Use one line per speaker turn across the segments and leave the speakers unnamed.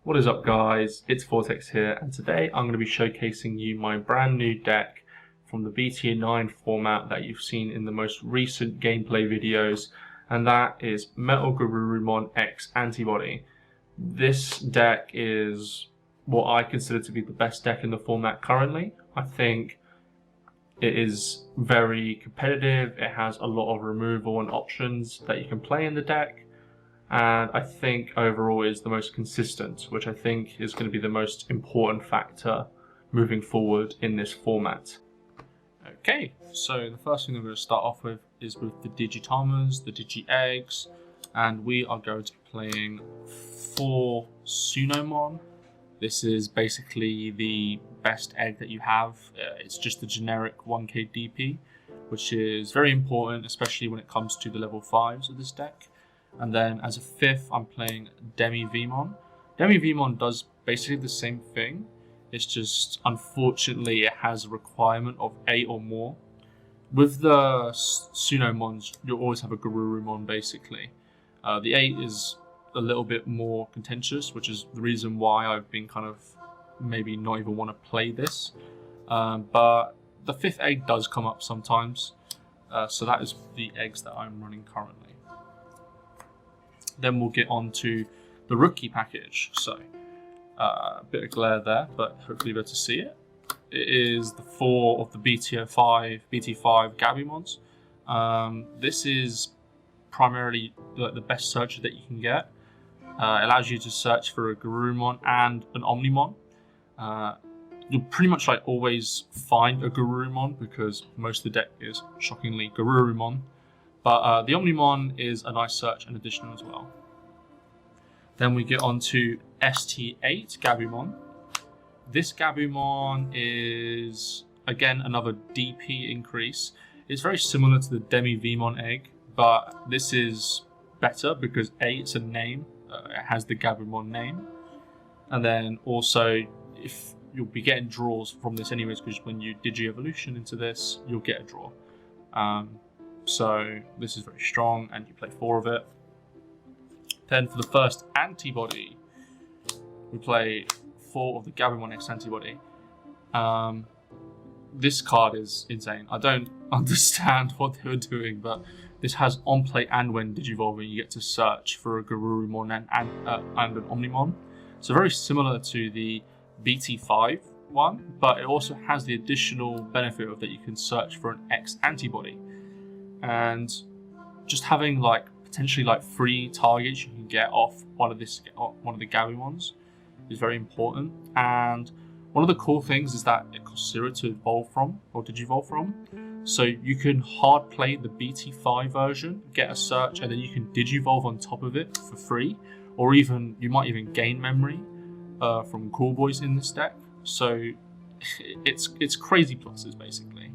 What is up, guys? It's Vortex here, and today I'm going to be showcasing you my brand new deck from the BT9 format that you've seen in the most recent gameplay videos, and that is MetalGarurumon X Antibody. This deck is what I consider to be the best deck in the format currently. I think it is very competitive, it has a lot of removal and options that you can play in the deck, and I think overall is the most consistent, which I think is going to be the most important factor moving forward in this format. Okay, so the first thing I'm going to start off with is with the Tamers, the Digi Eggs, and we are going to be playing 4 Omnimon. This is basically the best egg that you have. It's just the generic 1k DP, which is very important, especially when it comes to the level 5s of this deck. And then as a 5th, I'm playing Digimon. Digimon does basically the same thing. It's just, unfortunately, it has a requirement of 8 or more. With the Sunomons, you'll always have a Garurumon, basically. The 8 is a little bit more contentious, which is the reason why I've been kind of maybe not even want to play this. But the 5th egg does come up sometimes. So that is the eggs that I'm running currently. Then we'll get on to the rookie package. So a bit of glare there, but hopefully you'll be able to see it. It is the 4 of the BT5 Gabumons. This is primarily the best searcher that you can get. It allows you to search for a Garurumon and an Omnimon. You'll pretty much always find a Garurumon because most of the deck is shockingly Garurumon. But the Omnimon is a nice search and additional as well. Then we get on to ST8 Gabumon. This Gabumon is, again, another DP increase. It's very similar to the Digimon Egg, but this is better because A, it's a name. It has the Gabumon name. And then also, if you'll be getting draws from this anyways, because when you Digi-Evolution into this, you'll get a draw. So this is very strong, and you play 4 of it. Then for the first antibody, we play 4 of the Digimon X Antibody. This card is insane. I don't understand what they were doing, but this has on play and when Digivolving, you get to search for a Garurumon and an Omnimon. So very similar to the BT5 one, but it also has the additional benefit of that you can search for an X Antibody. And just having potentially 3 targets you can get off one of the Gabumons is very important. And one of the cool things is that it costs 0 to evolve from or Digivolve from. So you can hard play the BT5 version, get a search, and then you can Digivolve on top of it for free, or even you might even gain memory from Cool Boys in this deck. So it's crazy pluses basically.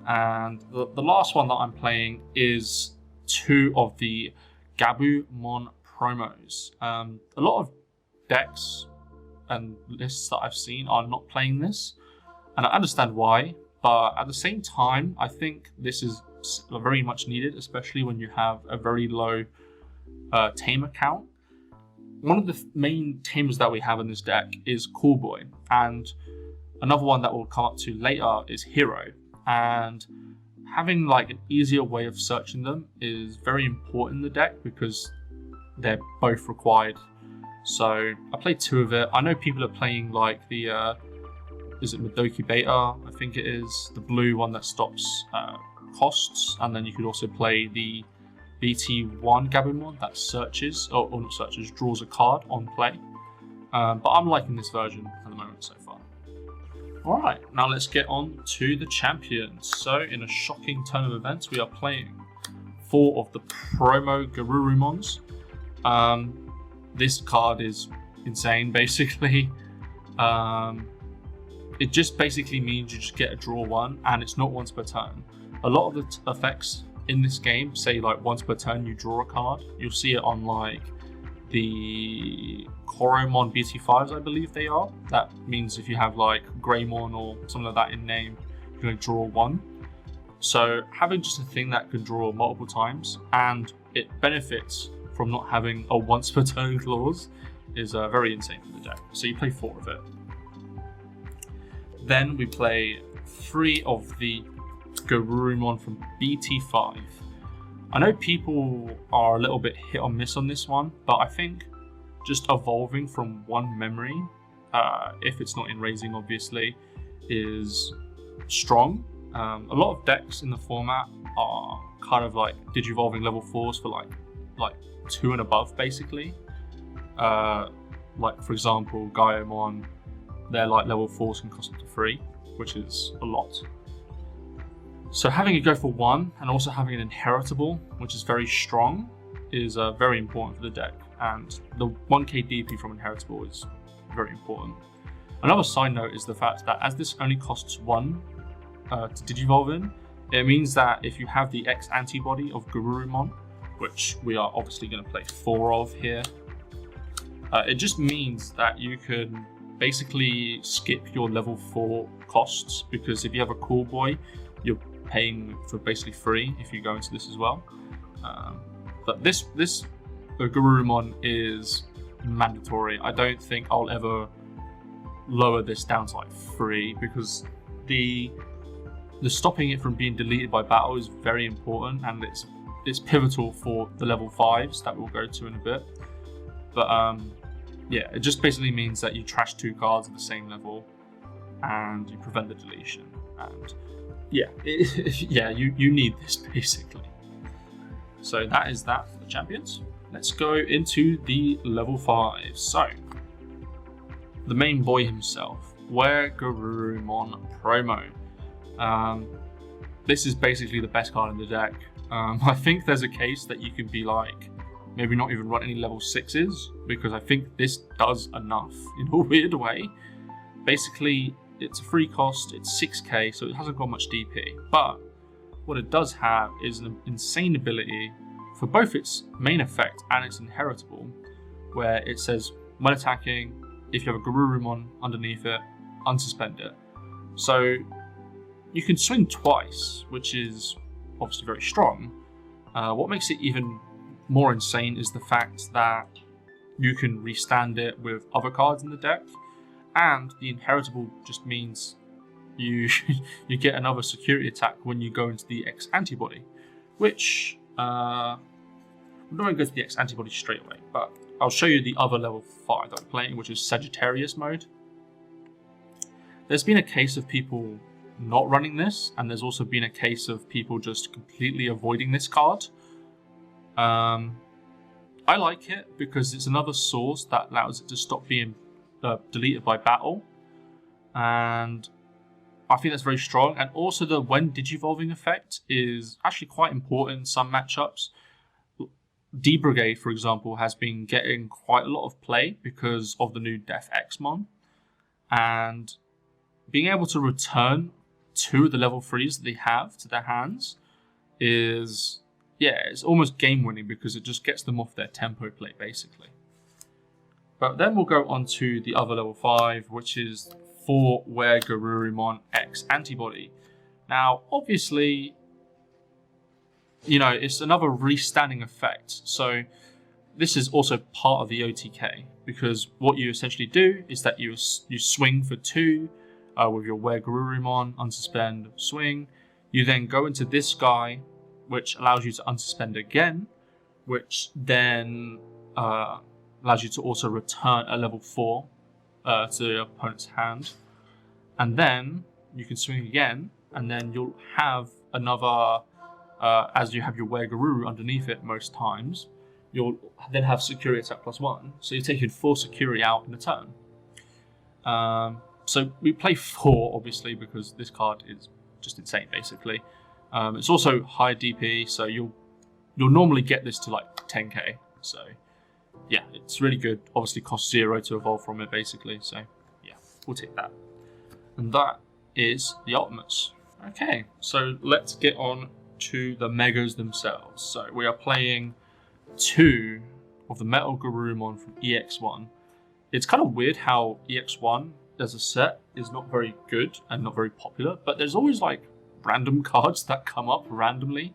And the last one that I'm playing is 2 of the Gabumon promos. A lot of decks and lists that I've seen are not playing this, and I understand why, but at the same time, I think this is very much needed, especially when you have a very low tamer count. One of the main tamers that we have in this deck is Cool Boy, and another one that we'll come up to later is Hero. And having an easier way of searching them is very important in the deck because they're both required. So I played 2 of it. I know people are playing the is it Madoki Beta? I think it is the blue one that stops costs, and then you could also play the BT1 Gabumon that searches or not searches, draws a card on play. But I'm liking this version at the moment so far. Alright, now let's get on to the champions. So in a shocking turn of events, we are playing 4 of the promo Garurumons. This card is insane basically. It just basically means you just get a draw 1, and it's not once per turn. A lot of the effects in this game say once per turn you draw a card. You'll see it on the Koromon BT5s, I believe they are. That means if you have Greymon or something like that in name, you're going to draw 1. So having just a thing that can draw multiple times, and it benefits from from not having a once per turn clause is very insane for the deck. So you play 4 of it. Then we play 3 of the Garurumon from BT9. I know people are a little bit hit or miss on this one, but I think just evolving from one memory, if it's not in raising obviously, is strong. A lot of decks in the format are kind of like Digivolving level 4s for like 2 and above basically. Like for example, Gaiamon, their like level 4s can cost up to 3, which is a lot. So having it go for 1 and also having an inheritable, which is very strong, is very important for the deck. And the 1k DP from inheritable is very important. Another side note is the fact that as this only costs 1 to Digivolve in, it means that if you have the X Antibody of Garurumon, which we are obviously going to play 4 of here, it just means that you can basically skip your level 4 costs, because if you have a Cool Boy, you're paying for basically free if you go into this as well. But this Garurumon is mandatory. I don't think I'll ever lower this down to like 3, because the stopping it from being deleted by battle is very important, and it's pivotal for the level 5s that we'll go to in a bit. But yeah, it just basically means that you trash 2 cards at the same level and you prevent the deletion. And yeah, yeah, you need this basically. So that is that for the champions. Let's go into the level 5. So the main boy himself, Garurumon promo. This is basically the best card in the deck. I think there's a case that you could be like, maybe not even run any level 6s, because I think this does enough in a weird way. Basically, it's a free cost, it's 6k, so it hasn't got much DP. But what it does have is an insane ability for both its main effect and its inheritable, where it says, when attacking, if you have a Garurumon underneath it, unsuspend it. So you can swing twice, which is obviously very strong. What makes it even more insane is the fact that you can restand it with other cards in the deck, and the inheritable just means you you get another security attack when you go into the X Antibody, which I'm not going to go to the X Antibody straight away, but I'll show you the other level 5 that I'm playing, which is Sagittarius mode. There's been a case of people not running this, and there's also been a case of people just completely avoiding this card. I like it because it's another source that allows it to stop being deleted by battle, and I think that's very strong. And also the when digivolving effect is actually quite important in some matchups. D-Brigade, for example, has been getting quite a lot of play because of the new Death Xmon, and being able to return 2 of the level 3s that they have to their hands is, yeah, it's almost game winning, because it just gets them off their tempo play basically. But then we'll go on to the other level 5, which is for Garurumon X Antibody. Now, obviously, you know, it's another restanding effect. So this is also part of the OTK, because what you essentially do is that you swing for 2 with your Garurumon, unsuspend, swing. You then go into this guy, which allows you to unsuspend again, which then allows you to also return a level 4 to your opponent's hand. And then you can swing again, and then you'll have another, as you have your Garuru underneath it most times, you'll then have security attack +1. So you're taking 4 security out in a turn. So we play 4, obviously, because this card is just insane, basically. It's also high DP, so you'll normally get this to like 10k. So yeah, it's really good. Obviously costs 0 to evolve from it, basically. So yeah, we'll take that. And that is the ultimates. Okay, so let's get on to the Megos themselves. So we are playing 2 of the MetalGarurumon from EX1. It's kind of weird how EX1 as a set is not very good and not very popular, but there's always like random cards that come up randomly.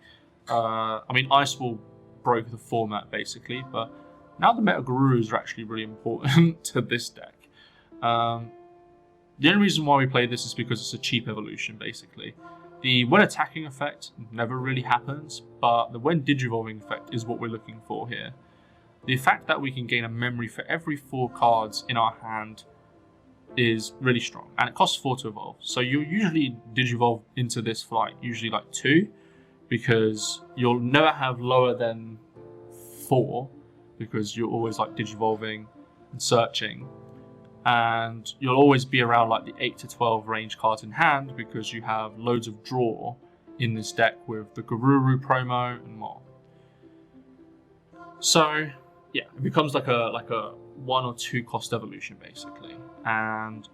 I mean, Ice will broke the format basically, but now the MetalGarurus are actually really important to this deck. The only reason why we play this is because it's a cheap evolution basically. The when attacking effect never really happens, but the when digivolving effect is what we're looking for here. The fact that we can gain a memory for every 4 cards in our hand is really strong, and it costs 4 to evolve. So you usually digivolve into this for like usually like 2, because you'll never have lower than 4, because you're always like digivolving and searching, and you'll always be around like the 8 to 12 range cards in hand, because you have loads of draw in this deck with the Garuru promo and more. So yeah, it becomes like a 1 or 2 cost evolution basically, and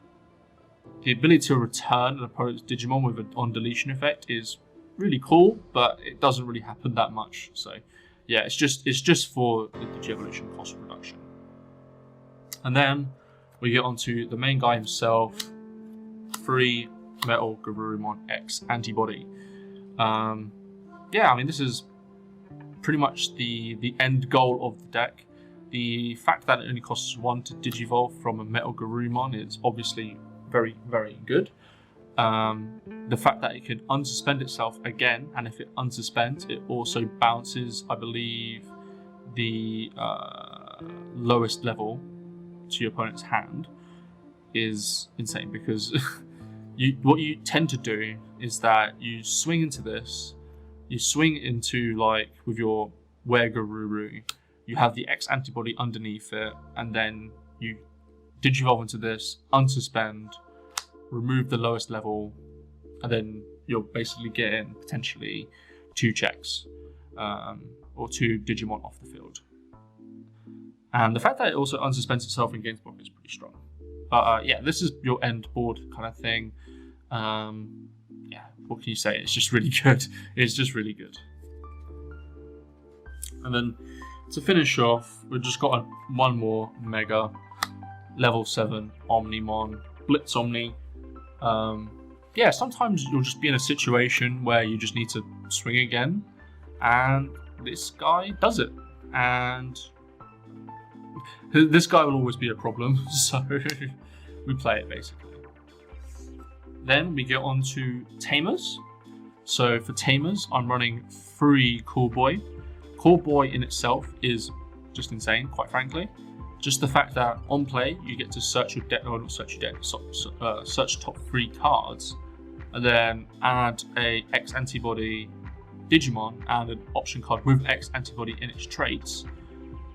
the ability to return an opponent's Digimon with an on deletion effect is really cool, but it doesn't really happen that much. So yeah, it's just for the Digi-evolution cost reduction. And then we get onto the main guy himself, free MetalGarurumon X Antibody. Yeah, I mean, this is pretty much the end goal of the deck. The fact that it only costs 1 to digivolve from a MetalGarurumon is obviously very, very good. The fact that it can unsuspend itself again, and if it unsuspends, it also bounces, I believe, the lowest level to your opponent's hand, is insane, because what you tend to do is that you swing into this, you swing into, like, with your Garuru, you have the X Antibody underneath it, and then you digivolve into this, unsuspend, remove the lowest level, and then you're basically getting potentially 2 checks or 2 Digimon off the field. And the fact that it also unsuspends itself in games block is pretty strong. But yeah, this is your end board kind of thing. Yeah, what can you say? It's just really good. It's just really good. And then to finish off, we've just got one more Mega level 7 Omnimon, Blitz Omni. Yeah, sometimes you'll just be in a situation where you just need to swing again, and this guy does it. And this guy will always be a problem, so we play it basically. Then we get on to Tamers. So for Tamers, I'm running 3 Cool Boy. Cool Boy in itself is just insane, quite frankly. Just the fact that on play, you get to search your deck, or not search your deck, search top 3 cards, and then add a X Antibody Digimon and an option card with X Antibody in its traits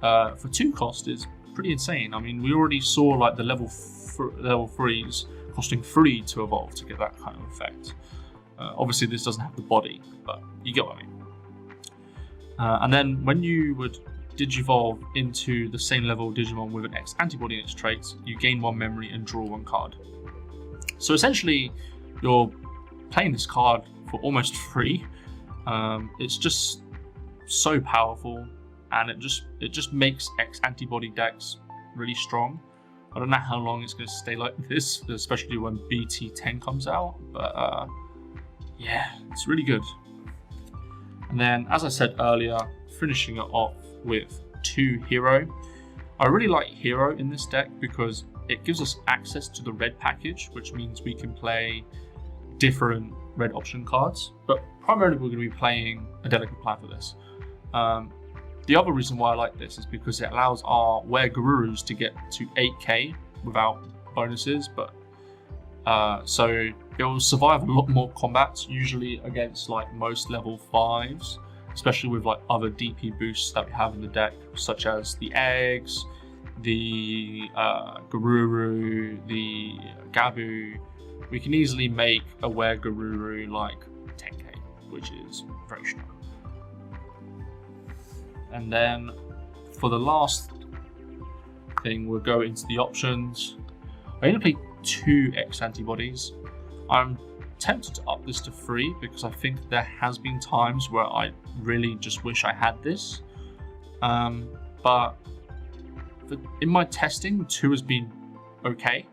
for 2 cost is pretty insane. I mean, we already saw like the level 3s costing 3 to evolve to get that kind of effect. Obviously, this doesn't have the body, but you get what I mean. And then when you would digivolve into the same level Digimon with an X Antibody in its traits, you gain 1 memory and draw 1 card. So essentially, you're playing this card for almost free. It's just so powerful, and it just makes X Antibody decks really strong. I don't know how long it's going to stay like this, especially when BT9 comes out, but yeah, it's really good. And then, as I said earlier, finishing it off with 2 Hero. I really like Hero in this deck because it gives us access to the red package, which means we can play different red option cards, but primarily we're going to be playing a delicate plan for this. The other reason why I like this is because it allows our Garurus to get to 8k without bonuses, but so it will survive a lot more combats, usually against like most level 5s, especially with like other DP boosts that we have in the deck, such as the Eggs, the Garuru, the Gabu. We can easily make a Garuru like 10k, which is very strong. And then for the last thing, we'll go into the options. I'm going to play 2 X Antibodies. I'm tempted to up this to 3 because I think there has been times where I really just wish I had this. But in my testing, 2 has been okay.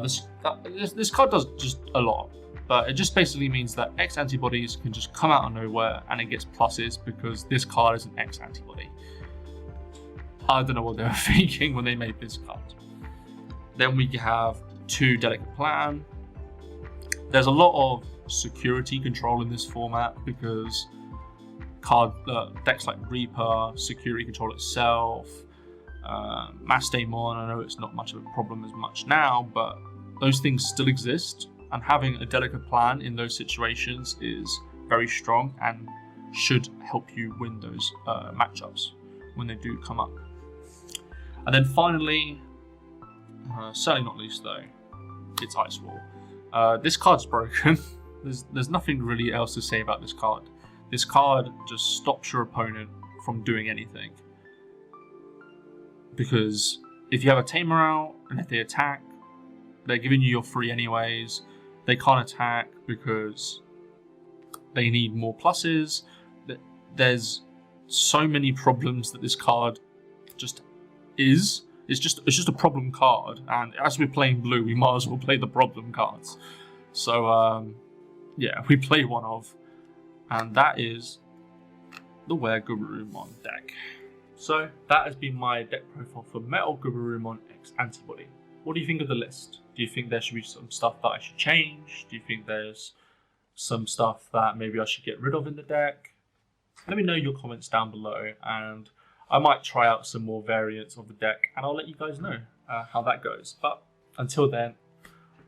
This card does just a lot, but it just basically means that X antibodies can just come out of nowhere and it gets pluses because this card is an X antibody. I don't know what they were thinking when they made this card. Then we have 2 Delicate Plan. There's a lot of security control in this format because decks like Reaper, security control itself, Mastamon, I know it's not much of a problem as much now, but those things still exist, and having a Delicate Plan in those situations is very strong and should help you win those matchups when they do come up. And then finally, certainly not least though, it's Ice Wall. This card's broken. There's nothing really else to say about this card. This card just stops your opponent from doing anything. Because if you have a Tamer out, and if they attack, they're giving you your free anyways. They can't attack because they need more pluses. There's so many problems that this card just is. It's just a problem card, and as we're playing blue, we might as well play the problem cards. So yeah, we play one of, and that is the MetalGarurumon deck. So that has been my deck profile for MetalGarurumon X Antibody. What do you think of the list? Do you think there should be some stuff that I should change? Do you think there's some stuff that maybe I should get rid of in the deck? Let me know your comments down below, and I might try out some more variants of the deck, and I'll let you guys know how that goes. But until then,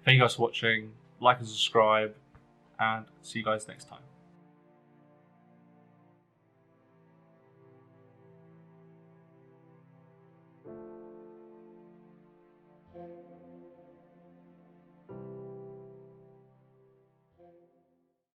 thank you guys for watching, like and subscribe, and see you guys next time.